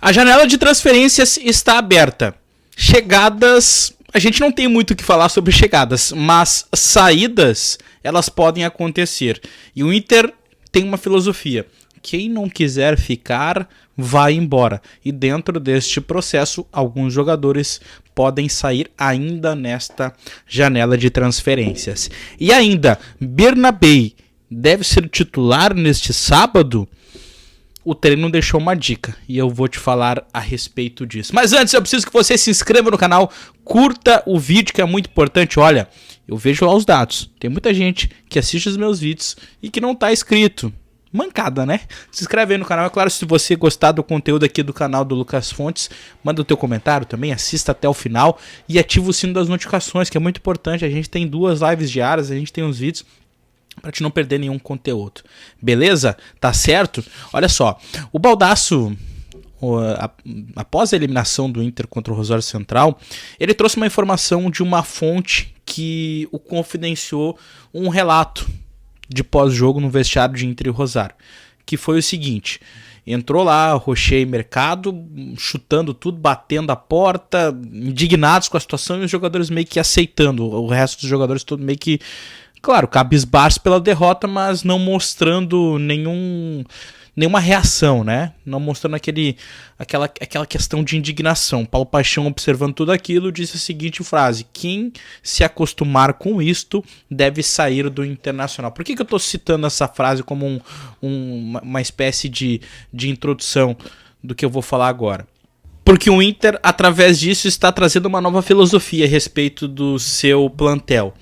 A janela de transferências está aberta. Chegadas, a gente não tem muito o que falar sobre chegadas, mas saídas, elas podem acontecer. E o Inter tem uma filosofia: quem não quiser ficar, vai embora. E dentro deste processo, alguns jogadores podem sair ainda nesta janela de transferências. E ainda, Bernabei deve ser titular neste sábado? O treino deixou uma dica e eu vou te falar a respeito disso. Mas antes eu preciso que você se inscreva no canal, curta o vídeo, que é muito importante. Olha, eu vejo lá os dados. Tem muita gente que assiste os meus vídeos e que não está inscrito. Mancada, né? Se inscreve aí no canal. É claro, se você gostar do conteúdo aqui do canal do Lucas Fontes, manda o teu comentário também, assista até o final e ativa o sino das notificações, que é muito importante. A gente tem 2 lives diárias, a gente tem uns vídeos para te não perder nenhum conteúdo. Beleza? Tá certo? Olha só, o Baldasso, após a eliminação do Inter contra o Rosário Central, ele trouxe uma informação de uma fonte que o confidenciou um relato de pós-jogo no vestiário de Inter e Rosário, que foi o seguinte: entrou lá Rocher e Mercado, chutando tudo, batendo a porta, indignados com a situação, e os jogadores meio que aceitando, o resto dos jogadores todo meio que, claro, cabisbaixo pela derrota, mas não mostrando nenhuma reação, né? Não mostrando aquela questão de indignação. Paulo Paixão, observando tudo aquilo, disse a seguinte frase: quem se acostumar com isto deve sair do Internacional. Por que eu estou citando essa frase como uma espécie de introdução do que eu vou falar agora? Porque o Inter, através disso, está trazendo uma nova filosofia a respeito do seu plantel.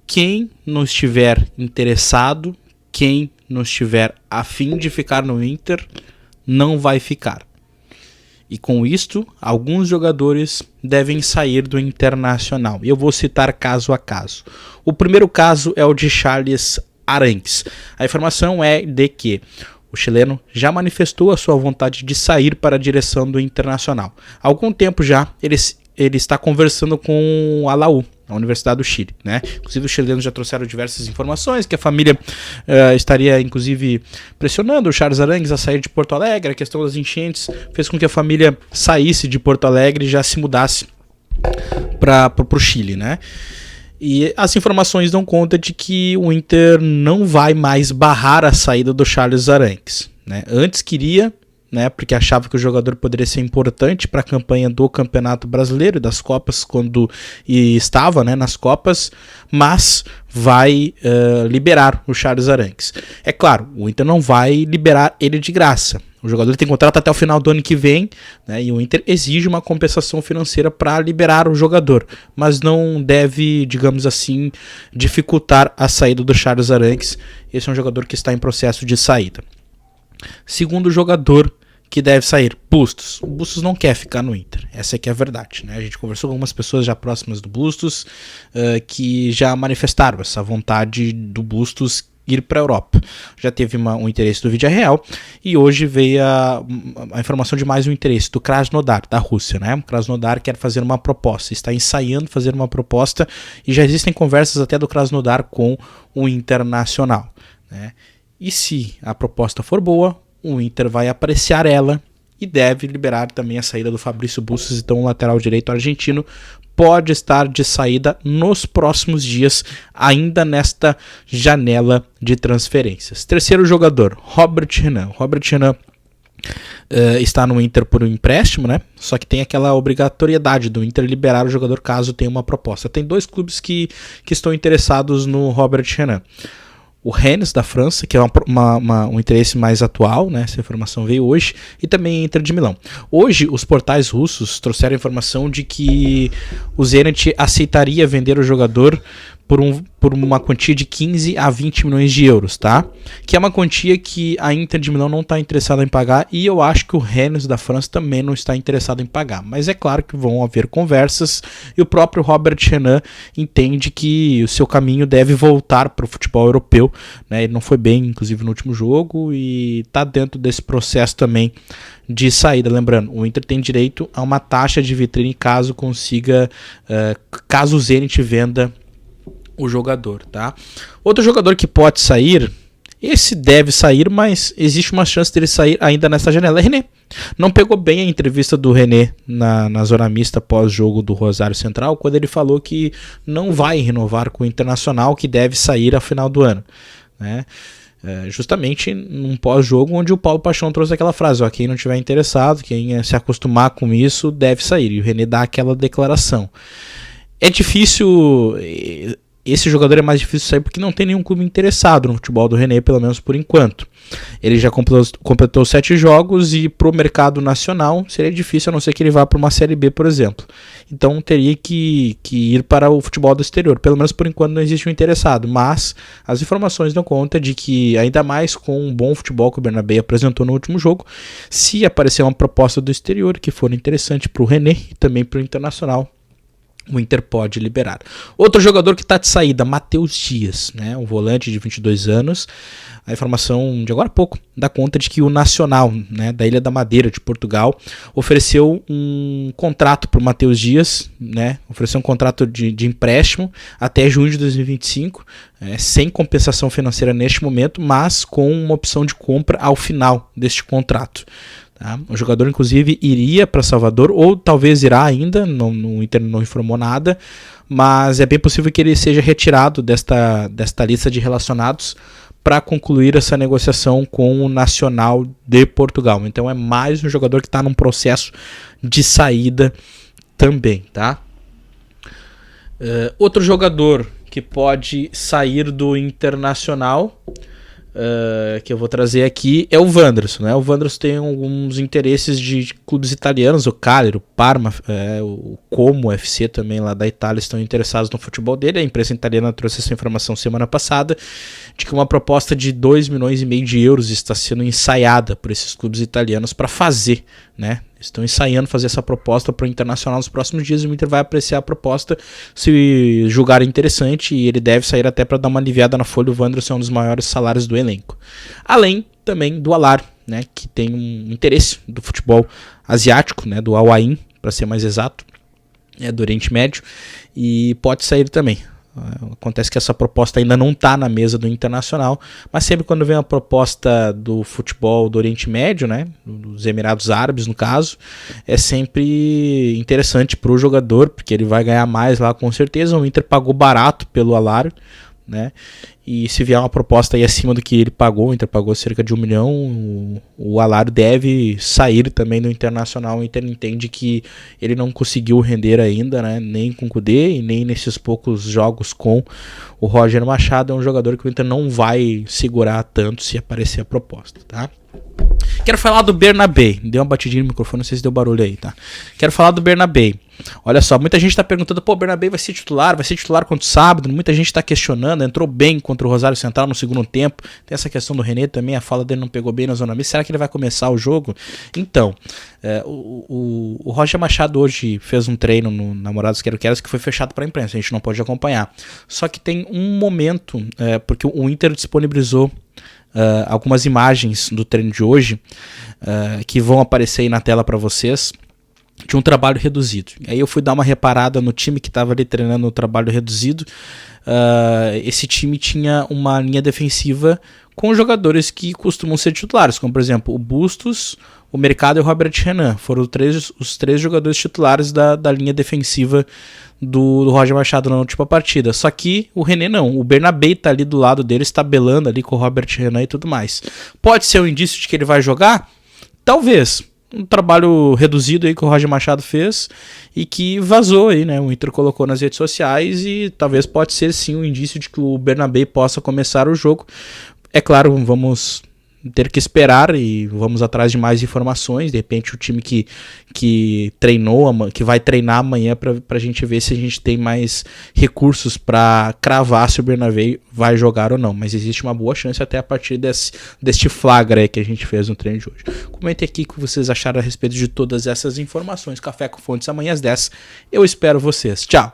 Quem não estiver interessado, quem não estiver a fim de ficar no Inter, não vai ficar. E com isto, alguns jogadores devem sair do Internacional. Eu vou citar caso a caso. O primeiro caso é o de Charles Arangues. A informação é de que o chileno já manifestou a sua vontade de sair para a direção do Internacional. Há algum tempo já ele está conversando com a Laú, a Universidade do Chile, né? Inclusive os chilenos já trouxeram diversas informações que a família estaria inclusive pressionando o Charles Arangues a sair de Porto Alegre. A questão das enchentes fez com que a família saísse de Porto Alegre e já se mudasse para o Chile, né? E as informações dão conta de que o Inter não vai mais barrar a saída do Charles Arangues, né? Antes queria, né, porque achava que o jogador poderia ser importante para a campanha do Campeonato Brasileiro e das Copas, quando estava, né, nas Copas, mas vai liberar o Charles Arangues. É claro, o Inter não vai liberar ele de graça. O jogador tem contrato até o final do ano que vem, né, e o Inter exige uma compensação financeira para liberar o jogador, mas não deve, digamos assim, dificultar a saída do Charles Arangues. Esse é um jogador que está em processo de saída. Segundo jogador que deve sair, Bustos. O Bustos não quer ficar no Inter, essa aqui é a verdade, né? A gente conversou com algumas pessoas já próximas do Bustos que já manifestaram essa vontade do Bustos ir para a Europa. Já teve um interesse do Villarreal e hoje veio a informação de mais um interesse do Krasnodar, da Rússia, né? O Krasnodar quer fazer uma proposta, está ensaiando fazer uma proposta e já existem conversas até do Krasnodar com o Internacional, né? E se a proposta for boa, o Inter vai apreciar ela e deve liberar também a saída do Fabrício Bustos. Então o lateral direito argentino pode estar de saída nos próximos dias, ainda nesta janela de transferências. Terceiro jogador, Robert Renan. Robert Renan está no Inter por um empréstimo, né? Só que tem aquela obrigatoriedade do Inter liberar o jogador caso tenha uma proposta. Tem 2 clubes que estão interessados no Robert Renan. O Rennes, da França, que é um interesse mais atual, né? Essa informação veio hoje, e também a Inter de Milão. Hoje, os portais russos trouxeram a informação de que o Zenit aceitaria vender o jogador por uma quantia de 15 a 20 milhões de euros, tá? Que é uma quantia que a Inter de Milão não está interessada em pagar, e eu acho que o Rennes da França também não está interessado em pagar. Mas é claro que vão haver conversas, e o próprio Robert Renan entende que o seu caminho deve voltar para o futebol europeu, né? Ele não foi bem, inclusive, no último jogo, e está dentro desse processo também de saída. Lembrando, o Inter tem direito a uma taxa de vitrine caso consiga, caso o Zenit venda o jogador, tá? Outro jogador que pode sair, Esse deve sair, mas existe uma chance dele sair ainda nessa janela. René não pegou bem a entrevista do René na zona mista pós-jogo do Rosário Central, quando ele falou que não vai renovar com o Internacional, que deve sair ao final do ano, né? Justamente num pós-jogo onde o Paulo Paixão trouxe aquela frase, ó, quem não tiver interessado, quem se acostumar com isso deve sair, e o René dá aquela declaração. É difícil, esse jogador é mais difícil sair porque não tem nenhum clube interessado no futebol do René, pelo menos por enquanto. Ele já completou 7 jogos e pro mercado nacional seria difícil, a não ser que ele vá para uma Série B, por exemplo. Então teria que ir para o futebol do exterior. Pelo menos por enquanto não existe um interessado, mas as informações dão conta de que, ainda mais com um bom futebol que o Bernabé apresentou no último jogo, se aparecer uma proposta do exterior que for interessante para o René e também para o Internacional, o Inter pode liberar. Outro jogador que está de saída, Matheus Dias, né, um volante de 22 anos. A informação de agora há pouco dá conta de que o Nacional, né, da Ilha da Madeira, de Portugal, ofereceu um contrato para o Matheus Dias, né, ofereceu um contrato de empréstimo até junho de 2025, sem compensação financeira neste momento, mas com uma opção de compra ao final deste contrato. Tá? O jogador, inclusive, iria para Salvador, ou talvez irá ainda, o Inter não informou nada, mas é bem possível que ele seja retirado desta lista de relacionados para concluir essa negociação com o Nacional de Portugal. Então é mais um jogador que está num processo de saída também. Tá? Outro jogador que pode sair do Internacional, que eu vou trazer aqui, é o Wanderson, né? O Wanderson tem alguns interesses de clubes italianos, o Cagliari, o Parma, o Como FC também lá da Itália estão interessados no futebol dele. A imprensa italiana trouxe essa informação semana passada, de que uma proposta de 2,5 milhões de euros está sendo ensaiada por esses clubes italianos para fazer, né? Estão ensaiando fazer essa proposta para o Internacional nos próximos dias, e o Inter vai apreciar a proposta se julgar interessante, e ele deve sair até para dar uma aliviada na folha. O Wanderson é um dos maiores salários do elenco. Além também do Alar, né, que tem um interesse do futebol asiático, né, do Al Ain, para ser mais exato, do Oriente Médio, e pode sair também. Acontece que essa proposta ainda não está na mesa do Internacional, mas sempre quando vem uma proposta do futebol do Oriente Médio, né, dos Emirados Árabes no caso, é sempre interessante para o jogador, porque ele vai ganhar mais lá com certeza. O Inter pagou barato pelo Alar, né? E se vier uma proposta aí acima do que ele pagou, o Inter pagou cerca de 1 milhão, o Alar deve sair também do Internacional. O Inter entende que ele não conseguiu render ainda, né? Nem com o Kudê e nem nesses poucos jogos com o Roger Machado. É um jogador que o Inter não vai segurar tanto se aparecer a proposta, tá? Quero falar do Bernabé. Deu uma batidinha no microfone, não sei se deu barulho aí, tá? Quero falar do Bernabé. Olha só, muita gente tá perguntando, pô, o Bernabé vai ser titular contra o sábado? Muita gente tá questionando, entrou bem contra o Rosário Central no segundo tempo. Tem essa questão do René também, a fala dele não pegou bem na zona mista. Será que ele vai começar o jogo? Então, o Roger Machado hoje fez um treino no Namorados Quero Queros que foi fechado pra imprensa, a gente não pode acompanhar. Só que tem um momento, porque o Inter disponibilizou algumas imagens do treino de hoje, que vão aparecer aí na tela para vocês, de um trabalho reduzido. Aí eu fui dar uma reparada no time que estava ali treinando no trabalho reduzido. Esse time tinha uma linha defensiva com jogadores que costumam ser titulares, como por exemplo o Bustos, o Mercado e o Robert Renan. Foram os três jogadores titulares da linha defensiva do Roger Machado na última partida. Só que o René não. O Bernabé tá ali do lado dele, estabelando ali com o Robert Renan e tudo mais. Pode ser um indício de que ele vai jogar? Talvez. Um trabalho reduzido aí que o Roger Machado fez e que vazou aí, né? O Inter colocou nas redes sociais e talvez pode ser sim um indício de que o Bernabé possa começar o jogo. É claro, vamos ter que esperar e vamos atrás de mais informações. De repente o time que treinou, que vai treinar amanhã, para a gente ver se a gente tem mais recursos para cravar se o Bernabé vai jogar ou não. Mas existe uma boa chance até a partir deste flagra aí que a gente fez no treino de hoje. Comente aqui o que vocês acharam a respeito de todas essas informações. Café com Fontes amanhã às 10. Eu espero vocês. Tchau!